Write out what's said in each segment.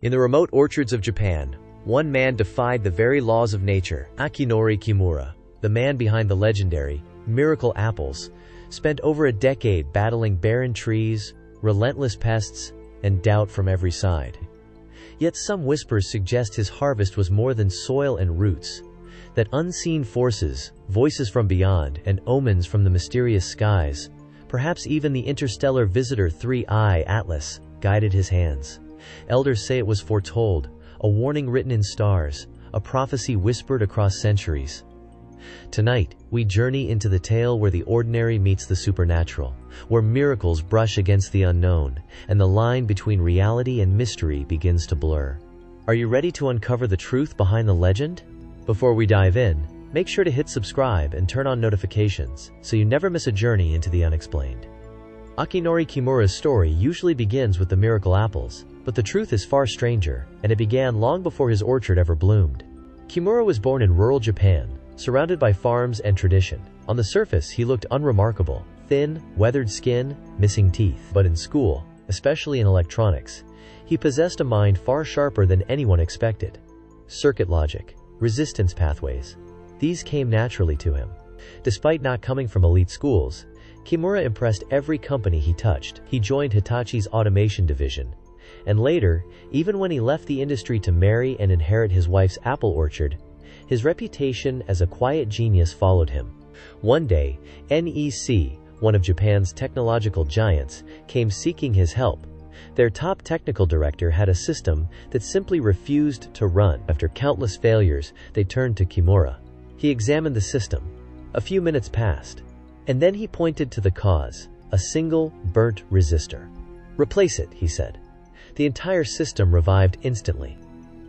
In the remote orchards of Japan, one man defied the very laws of nature. Akinori Kimura, the man behind the legendary miracle apples, spent over a decade battling barren trees, relentless pests, and doubt from every side. Yet some whispers suggest his harvest was more than soil and roots, that unseen forces, voices from beyond, and omens from the mysterious skies, perhaps even the interstellar visitor 3I-ATLAS, guided his hands. Elders say it was foretold, a warning written in stars, a prophecy whispered across centuries. Tonight, we journey into the tale where the ordinary meets the supernatural, where miracles brush against the unknown, and the line between reality and mystery begins to blur. Are you ready to uncover the truth behind the legend? Before we dive in, make sure to hit subscribe and turn on notifications so you never miss a journey into the unexplained. Akinori Kimura's story usually begins with the miracle apples, but the truth is far stranger, and it began long before his orchard ever bloomed. Kimura was born in rural Japan, surrounded by farms and tradition. On the surface, he looked unremarkable: thin, weathered skin, missing teeth. But in school, especially in electronics, he possessed a mind far sharper than anyone expected. Circuit logic, resistance pathways, these came naturally to him. Despite not coming from elite schools, Kimura impressed every company he touched. He joined Hitachi's automation division, and later, even when he left the industry to marry and inherit his wife's apple orchard, his reputation as a quiet genius followed him. One day, NEC, one of Japan's technological giants, came seeking his help. Their top technical director had a system that simply refused to run. After countless failures, they turned to Kimura. He examined the system. A few minutes passed, and then he pointed to the cause: a single, burnt resistor. "Replace it," he said. The entire system revived instantly.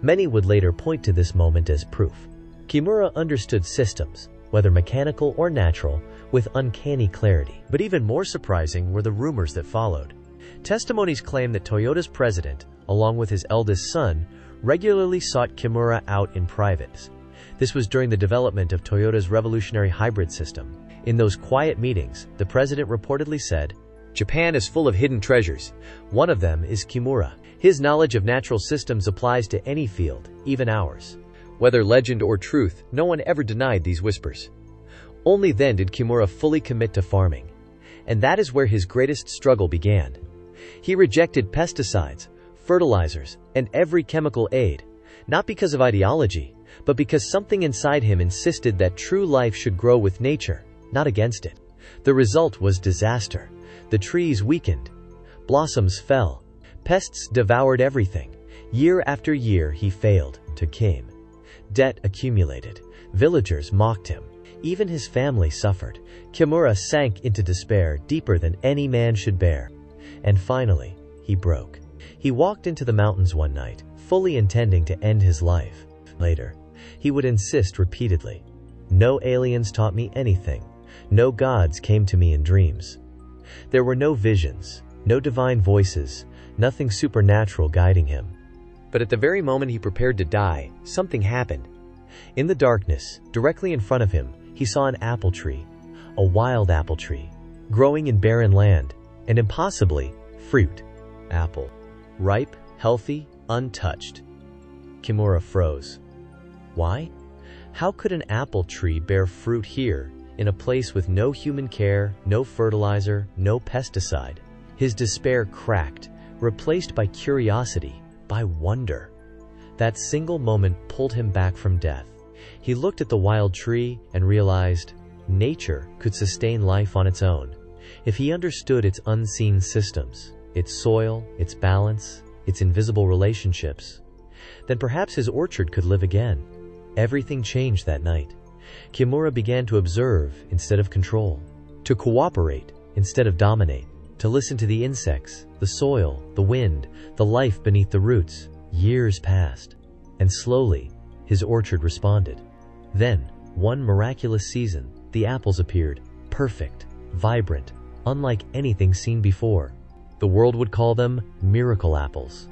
Many would later point to this moment as proof. Kimura understood systems, whether mechanical or natural, with uncanny clarity. But even more surprising were the rumors that followed. Testimonies claim that Toyota's president, along with his eldest son, regularly sought Kimura out in private. This was during the development of Toyota's revolutionary hybrid system. In those quiet meetings, the president reportedly said, "Japan is full of hidden treasures. One of them is Kimura. His knowledge of natural systems applies to any field, even ours." Whether legend or truth, no one ever denied these whispers. Only then did Kimura fully commit to farming. And that is where his greatest struggle began. He rejected pesticides, fertilizers, and every chemical aid, not because of ideology, but because something inside him insisted that true life should grow with nature, not against it. The result was disaster. The trees weakened. Blossoms fell. Pests devoured everything. Year after year he failed. Came. Debt accumulated. Villagers mocked him. Even his family suffered. Kimura sank into despair deeper than any man should bear. And finally, he broke. He walked into the mountains one night, fully intending to end his life. Later, he would insist repeatedly, "No aliens taught me anything. No gods came to me in dreams." There were no visions, no divine voices, nothing supernatural guiding him. But at the very moment he prepared to die, something happened. In the darkness, directly in front of him, he saw an apple tree, a wild apple tree, growing in barren land, and impossibly, fruit. Apple. Ripe, healthy, untouched. Kimura froze. Why? How could an apple tree bear fruit here, in a place with no human care, no fertilizer, no pesticide? His despair cracked, replaced by curiosity, by wonder. That single moment pulled him back from death. He looked at the wild tree and realized nature could sustain life on its own. If he understood its unseen systems, its soil, its balance, its invisible relationships, then perhaps his orchard could live again. Everything changed that night. Kimura began to observe instead of control, to cooperate instead of dominate, to listen to the insects, the soil, the wind, the life beneath the roots. Years passed, and slowly, his orchard responded. Then, one miraculous season, the apples appeared, perfect, vibrant, unlike anything seen before. The world would call them miracle apples.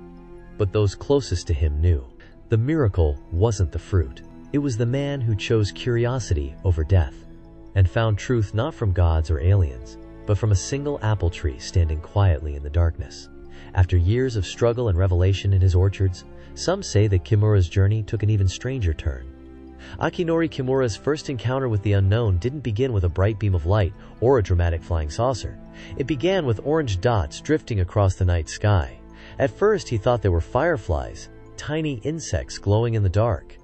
But those closest to him knew. The miracle wasn't the fruit. It was the man who chose curiosity over death, and found truth not from gods or aliens, but from a single apple tree standing quietly in the darkness. After years of struggle and revelation in his orchards, some say that Kimura's journey took an even stranger turn. Akinori Kimura's first encounter with the unknown didn't begin with a bright beam of light or a dramatic flying saucer. It began with orange dots drifting across the night sky. At first he thought they were fireflies, tiny insects glowing in the dark.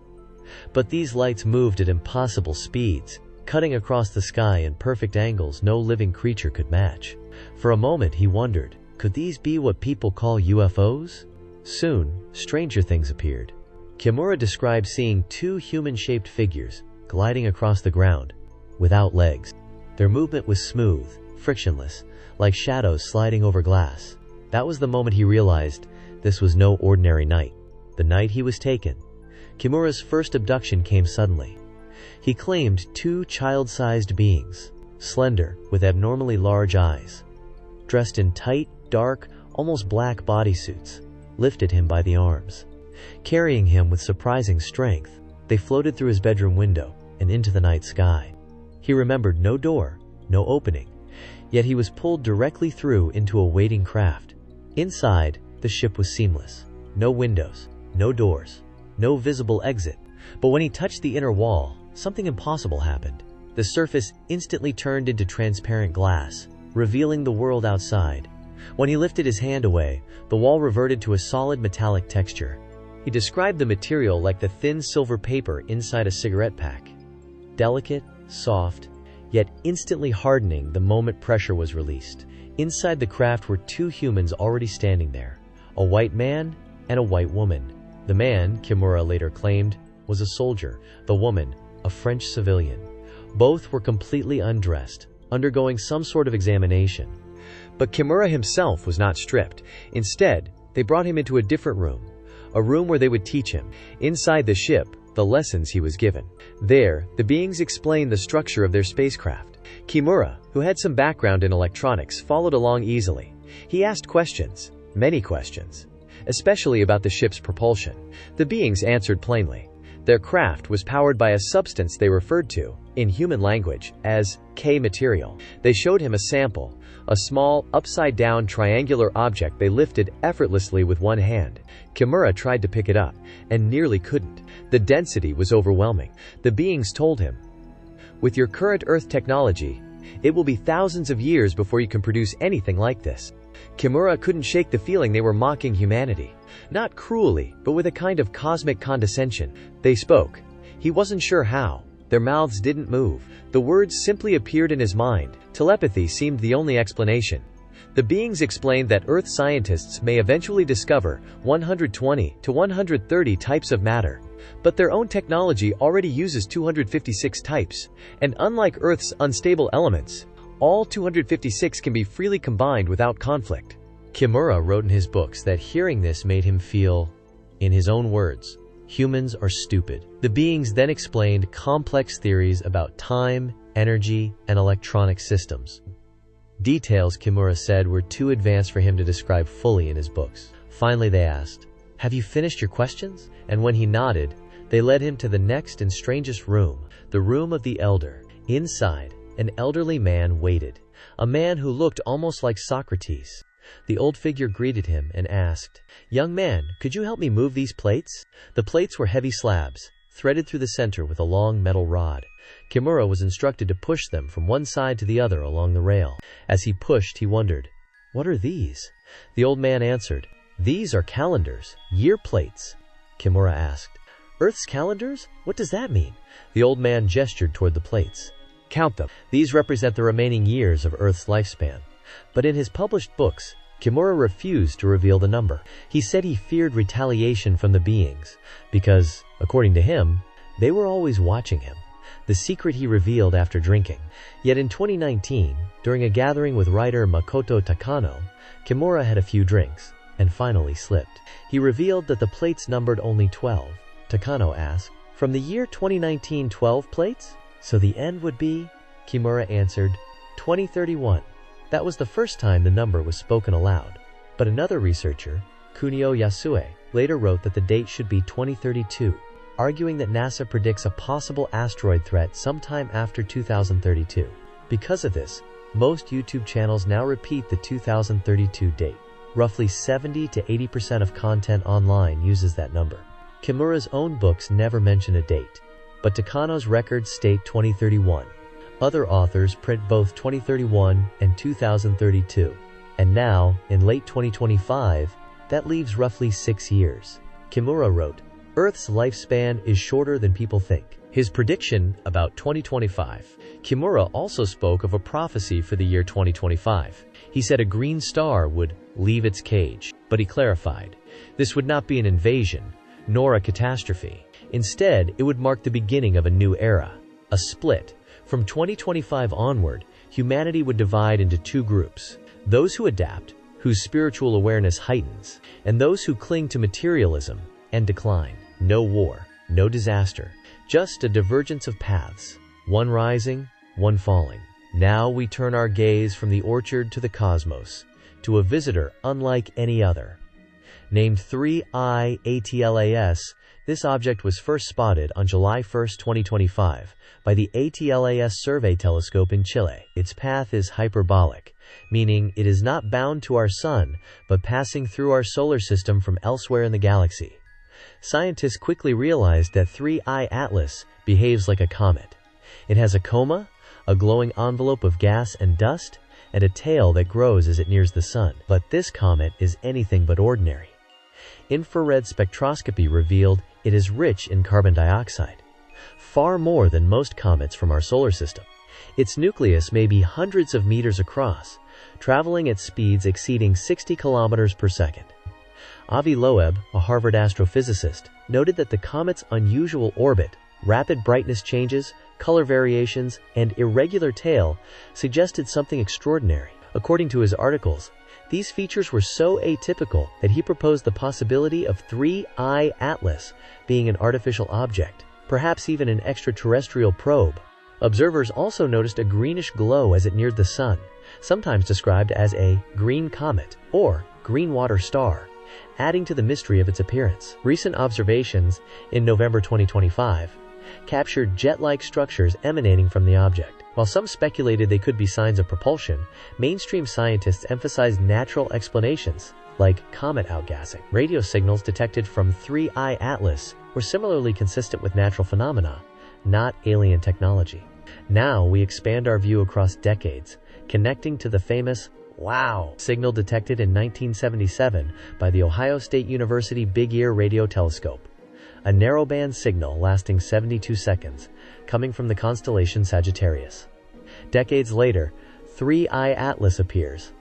But these lights moved at impossible speeds, cutting across the sky in perfect angles no living creature could match. For a moment he wondered, could these be what people call UFOs? Soon, stranger things appeared. Kimura described seeing two human-shaped figures gliding across the ground, without legs. Their movement was smooth, frictionless, like shadows sliding over glass. That was the moment he realized this was no ordinary night. The night he was taken. Kimura's first abduction came suddenly. He claimed two child-sized beings, slender, with abnormally large eyes, dressed in tight, dark, almost black bodysuits, lifted him by the arms. Carrying him with surprising strength, they floated through his bedroom window and into the night sky. He remembered no door, no opening, yet he was pulled directly through into a waiting craft. Inside, the ship was seamless. No windows, no doors, no visible exit. But when he touched the inner wall, something impossible happened. The surface instantly turned into transparent glass, revealing the world outside. When he lifted his hand away, the wall reverted to a solid metallic texture. He described the material like the thin silver paper inside a cigarette pack. Delicate, soft, yet instantly hardening the moment pressure was released. Inside the craft were two humans already standing there, a white man and a white woman. The man, Kimura later claimed, was a soldier, the woman, a French civilian. Both were completely undressed, undergoing some sort of examination. But Kimura himself was not stripped. Instead, they brought him into a different room, a room where they would teach him, inside the ship, the lessons he was given. There, the beings explained the structure of their spacecraft. Kimura, who had some background in electronics, followed along easily. He asked questions, many questions, especially about the ship's propulsion. The beings answered plainly. Their craft was powered by a substance they referred to, in human language, as K material. They showed him a sample, a small, upside-down triangular object they lifted effortlessly with one hand. Kimura tried to pick it up, and nearly couldn't. The density was overwhelming. The beings told him, "With your current Earth technology, it will be thousands of years before you can produce anything like this." Kimura couldn't shake the feeling they were mocking humanity. Not cruelly, but with a kind of cosmic condescension. They spoke. He wasn't sure how. Their mouths didn't move. The words simply appeared in his mind. Telepathy seemed the only explanation. The beings explained that Earth scientists may eventually discover 120 to 130 types of matter, but their own technology already uses 256 types, and unlike Earth's unstable elements, all 256 can be freely combined without conflict. Kimura wrote in his books that hearing this made him feel, in his own words, humans are stupid. The beings then explained complex theories about time, energy, and electronic systems. Details, Kimura said, were too advanced for him to describe fully in his books. Finally they asked, "Have you finished your questions?" And when he nodded, they led him to the next and strangest room, the room of the elder. Inside, an elderly man waited, a man who looked almost like Socrates. The old figure greeted him and asked, "Young man, could you help me move these plates?" The plates were heavy slabs, threaded through the center with a long metal rod. Kimura was instructed to push them from one side to the other along the rail. As he pushed, he wondered, "What are these?" The old man answered, "These are calendars, year plates." Kimura asked, "Earth's calendars? What does that mean?" The old man gestured toward the plates. "Count them. These represent the remaining years of Earth's lifespan." But in his published books, Kimura refused to reveal the number. He said he feared retaliation from the beings, because, according to him, they were always watching him. The secret he revealed after drinking. Yet in 2019, during a gathering with writer Makoto Takano, Kimura had a few drinks, and finally slipped. He revealed that the plates numbered only 12. Takano asked, "From the year 2019, 12 plates? So the end would be?" Kimura answered, 2031. That was the first time the number was spoken aloud. But another researcher, Kunio Yasue, later wrote that the date should be 2032, arguing that NASA predicts a possible asteroid threat sometime after 2032. Because of this, most YouTube channels now repeat the 2032 date. Roughly 70 to 80% of content online uses that number. Kimura's own books never mention a date, but Takano's records state 2031. Other authors print both 2031 and 2032. And now, in late 2025, that leaves roughly 6 years. Kimura wrote, "Earth's lifespan is shorter than people think." His prediction about 2025. Kimura also spoke of a prophecy for the year 2025. He said a green star would leave its cage, but he clarified, this would not be an invasion, nor a catastrophe. Instead, it would mark the beginning of a new era, a split. From 2025 onward, humanity would divide into two groups: those who adapt, whose spiritual awareness heightens, and those who cling to materialism and decline. No war, no disaster, just a divergence of paths, one rising, one falling. Now we turn our gaze from the orchard to the cosmos, to a visitor unlike any other. Named 3I-ATLAS, this object was first spotted on July 1, 2025, by the ATLAS survey telescope in Chile. Its path is hyperbolic, meaning it is not bound to our sun, but passing through our solar system from elsewhere in the galaxy. Scientists quickly realized that 3I-ATLAS behaves like a comet. It has a coma, a glowing envelope of gas and dust, and a tail that grows as it nears the sun. But this comet is anything but ordinary. Infrared spectroscopy revealed it is rich in carbon dioxide, far more than most comets from our solar system. Its nucleus may be hundreds of meters across, traveling at speeds exceeding 60 kilometers per second. Avi Loeb, a Harvard astrophysicist, noted that the comet's unusual orbit, rapid brightness changes, color variations, and irregular tail suggested something extraordinary. According to his articles, these features were so atypical that he proposed the possibility of 3I-ATLAS being an artificial object, perhaps even an extraterrestrial probe. Observers also noticed a greenish glow as it neared the sun, sometimes described as a green comet or green water star, adding to the mystery of its appearance. Recent observations in November 2025 captured jet-like structures emanating from the object. While some speculated they could be signs of propulsion, mainstream scientists emphasized natural explanations, like comet outgassing. Radio signals detected from 3I-ATLAS were similarly consistent with natural phenomena, not alien technology. Now we expand our view across decades, connecting to the famous "wow" signal detected in 1977 by the Ohio State University Big Ear Radio Telescope, a narrowband signal lasting 72 seconds, coming from the constellation Sagittarius. Decades later, 3I-ATLAS appears.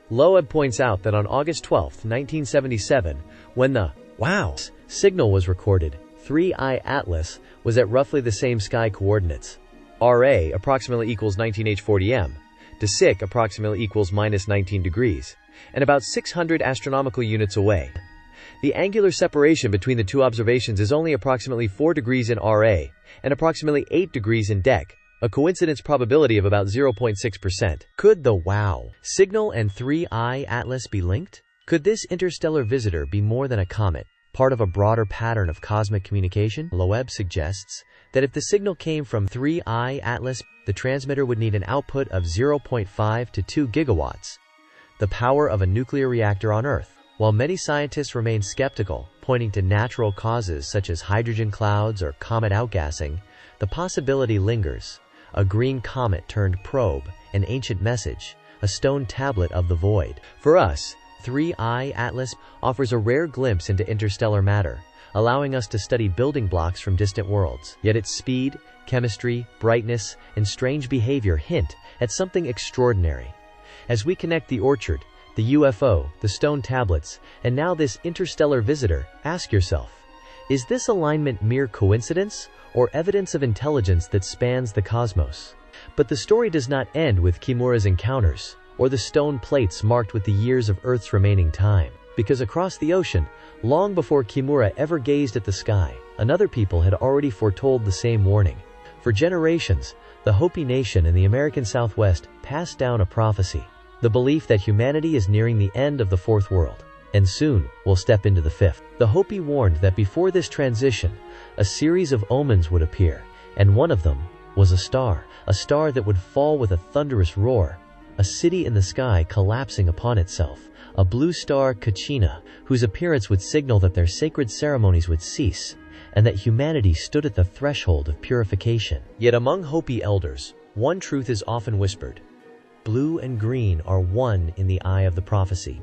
Loeb points out that on August 12, 1977, when the "wow" signal was recorded, 3I-ATLAS was at roughly the same sky coordinates. RA approximately equals 19H40m, DSIC approximately equals minus 19 degrees, and about 600 astronomical units away. The angular separation between the two observations is only approximately 4 degrees in RA and approximately 8 degrees in DEC, a coincidence probability of about 0.6%. Could the "wow" signal and 3I-ATLAS be linked? Could this interstellar visitor be more than a comet, part of a broader pattern of cosmic communication? Loeb suggests that if the signal came from 3I-ATLAS, the transmitter would need an output of 0.5 to 2 gigawatts, the power of a nuclear reactor on Earth. While many scientists remain skeptical, pointing to natural causes such as hydrogen clouds or comet outgassing, the possibility lingers. A green comet turned probe, an ancient message, a stone tablet of the void. For us, 3I-ATLAS offers a rare glimpse into interstellar matter, allowing us to study building blocks from distant worlds. Yet its speed, chemistry, brightness, and strange behavior hint at something extraordinary. As we connect the orchard, the UFO, the stone tablets, and now this interstellar visitor, ask yourself, is this alignment mere coincidence or evidence of intelligence that spans the cosmos? But the story does not end with Kimura's encounters, or the stone plates marked with the years of Earth's remaining time. Because across the ocean, long before Kimura ever gazed at the sky, another people had already foretold the same warning. For generations, the Hopi Nation in the American Southwest passed down a prophecy, the belief that humanity is nearing the end of the fourth world, and soon will step into the fifth. The Hopi warned that before this transition, a series of omens would appear, and one of them was a star that would fall with a thunderous roar, a city in the sky collapsing upon itself, a blue star Kachina, whose appearance would signal that their sacred ceremonies would cease, and that humanity stood at the threshold of purification. Yet among Hopi elders, one truth is often whispered. Blue and green are one in the eye of the prophecy.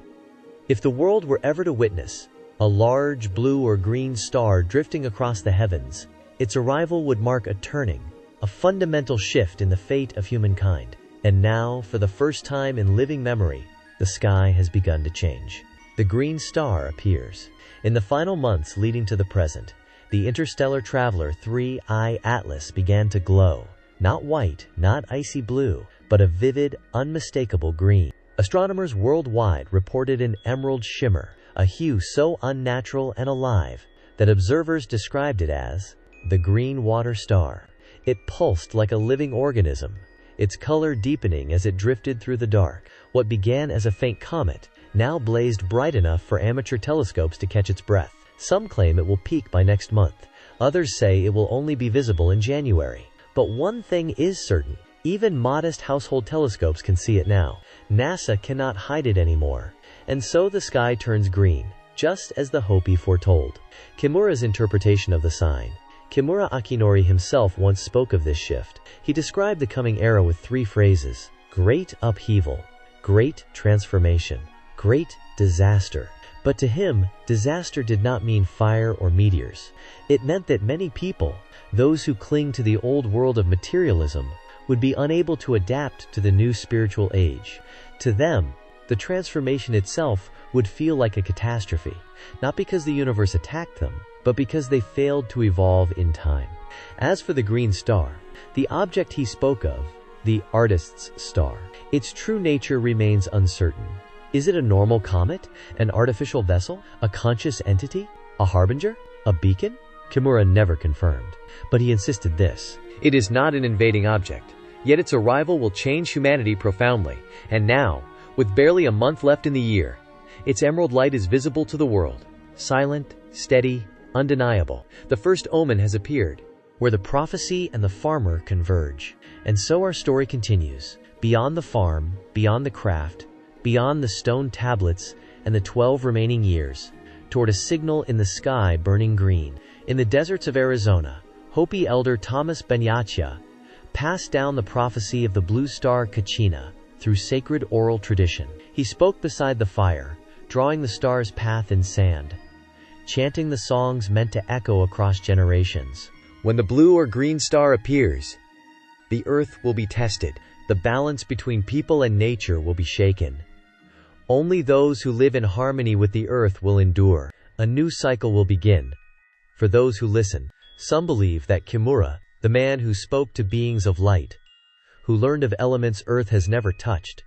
If the world were ever to witness a large blue or green star drifting across the heavens, its arrival would mark a turning, a fundamental shift in the fate of humankind. And now, for the first time in living memory, the sky has begun to change. The green star appears. In the final months leading to the present, the interstellar traveler 3I-ATLAS began to glow. Not white, not icy blue, but a vivid, unmistakable green. Astronomers worldwide reported an emerald shimmer, a hue so unnatural and alive that observers described it as the green water star. It pulsed like a living organism, its color deepening as it drifted through the dark. What began as a faint comet now blazed bright enough for amateur telescopes to catch its breath. Some claim it will peak by next month. Others say it will only be visible in January. But one thing is certain. Even modest household telescopes can see it now. NASA cannot hide it anymore. And so the sky turns green, just as the Hopi foretold. Kimura's interpretation of the sign. Kimura Akinori himself once spoke of this shift. He described the coming era with three phrases: great upheaval, great transformation, great disaster. But to him, disaster did not mean fire or meteors. It meant that many people, those who cling to the old world of materialism, would be unable to adapt to the new spiritual age. To them, the transformation itself would feel like a catastrophe, not because the universe attacked them, but because they failed to evolve in time. As for the green star, the object he spoke of, the artist's star, its true nature remains uncertain. Is it a normal comet, an artificial vessel, a conscious entity, a harbinger, a beacon? Kimura never confirmed, but he insisted this: it is not an invading object, yet its arrival will change humanity profoundly. And now, with barely a month left in the year, its emerald light is visible to the world. Silent, steady, undeniable. The first omen has appeared, where the prophecy and the farmer converge. And so our story continues, beyond the farm, beyond the craft, beyond the stone tablets and the 12 remaining years, toward a signal in the sky burning green. In the deserts of Arizona, Hopi elder Thomas Benyatia passed down the prophecy of the blue star Kachina through sacred oral tradition. He spoke beside the fire, drawing the star's path in sand, chanting the songs meant to echo across generations. When the blue or green star appears, the earth will be tested. The balance between people and nature will be shaken. Only those who live in harmony with the earth will endure. A new cycle will begin. For those who listen, some believe that Kimura, the man who spoke to beings of light, who learned of elements earth has never touched,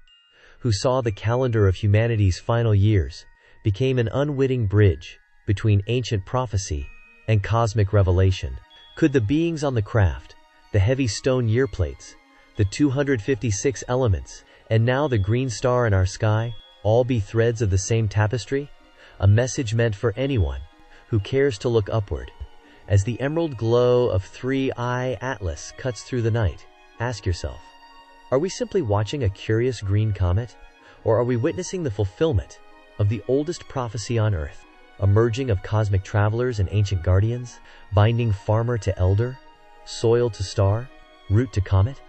who saw the calendar of humanity's final years, became an unwitting bridge between ancient prophecy and cosmic revelation. Could the beings on the craft, the heavy stone year plates, the 256 elements, and now the green star in our sky, all be threads of the same tapestry? A message meant for anyone who cares to look upward. As the emerald glow of 3I-ATLAS cuts through the night, ask yourself, are we simply watching a curious green comet? Or are we witnessing the fulfillment of the oldest prophecy on Earth, a merging of cosmic travelers and ancient guardians, binding farmer to elder, soil to star, root to comet?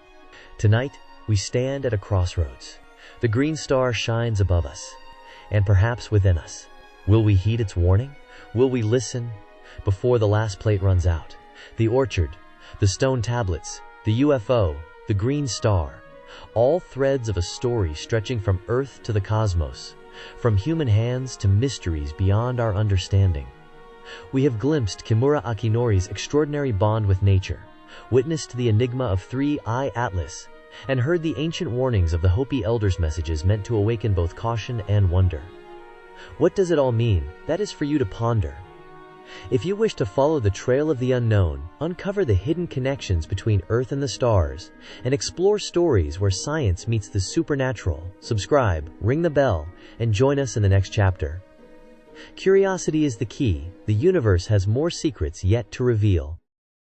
Tonight, we stand at a crossroads. The green star shines above us, and perhaps within us. Will we heed its warning? Will we listen before the last plate runs out? The orchard, the stone tablets, the UFO, the green star, all threads of a story stretching from Earth to the cosmos, from human hands to mysteries beyond our understanding. We have glimpsed Kimura Akinori's extraordinary bond with nature, witnessed the enigma of 3I-ATLAS, and heard the ancient warnings of the Hopi elders' messages meant to awaken both caution and wonder. What does it all mean? That is for you to ponder. If you wish to follow the trail of the unknown, uncover the hidden connections between Earth and the stars, and explore stories where science meets the supernatural, subscribe, ring the bell, and join us in the next chapter. Curiosity is the key. The universe has more secrets yet to reveal.